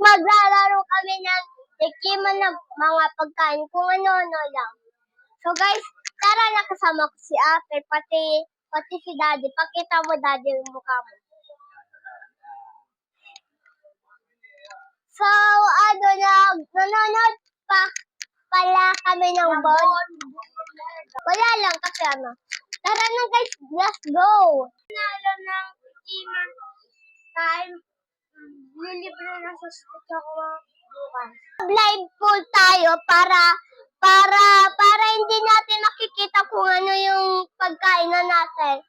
maglalaro kami ng tikiman ng mga pagkain kung ano-ano lang. So guys, tara na kasama ko si ate, pati si daddy. Pakita mo daddy yung mukha mo. So, nanonood pa pala kami ng ball. Wala lang kasi ano. Tara na guys, let's go! Nalo ng tikiman time. Lilibre na sa studio ko bukas. Live pool tayo para hindi natin nakikita kung ano yung pagkain na natin.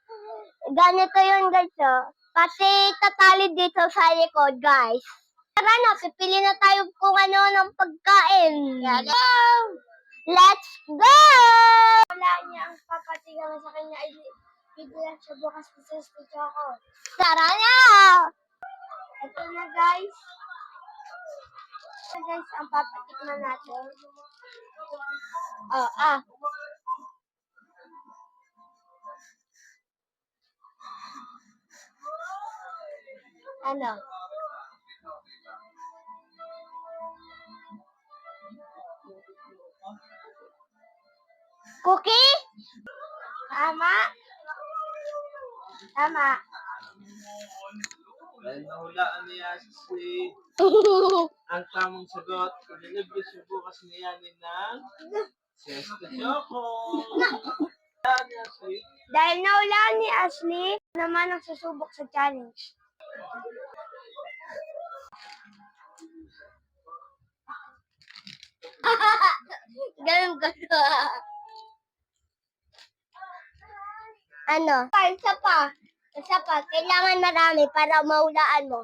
Ganito yun guys, oh. Pati tatali dito sa likod, guys. Tara na, pipili na tayo kung ano ng pagkain. Go! Let's go! Wala niya ang papatigaman sa kanya ay bigla siya bukas sa studio ko. Tara na! Ito na guys. Ito guys, ang papatikman natin. Ano? Cookie? Tama? Tama. Dahil nahulaan niya si ang tamang sagot, ililibre siya bukas niya ng Sesto Choco. Dahil naulaan ni Ashley, naman ang susubok sa challenge. Ganun ka. Ano? Isa pa. Kailangan marami para maulaan mo.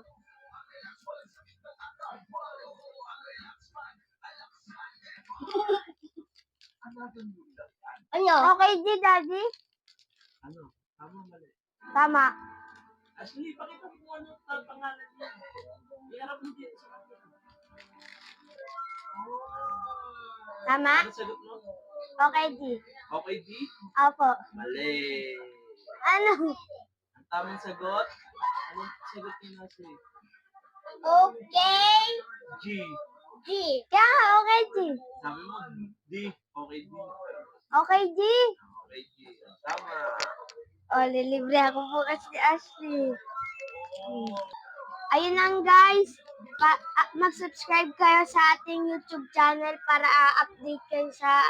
Ano? Okay, Daddy? Ano? Tama, mali. Tama. Ashley, pakita mo kung ano ang pangalan niya. Iharap mo dito sa akin. Tama? Ano sagot mo? Okay, G. Okay, G? Opo. Mali. Ano? Ang tamang sagot? Anong sagot niya na si Okay. G? G. Kaya nga, okay, G. Sabi mo, D. Okay, D. Okay, G. Okay, G. Tama. O, lilibre ako bukas ni Ashley. Ayun lang guys. Mag-subscribe kayo sa ating YouTube channel para update kayo sa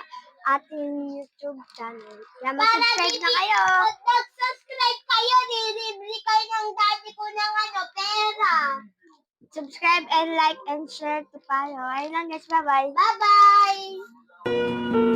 ating YouTube channel. Kaya mag-subscribe na kayo. Mag-subscribe kayo, lilibre kayo ng daddy ko ng pera. Subscribe and like and share to follow. Ayun lang guys. Bye-bye. Bye-bye.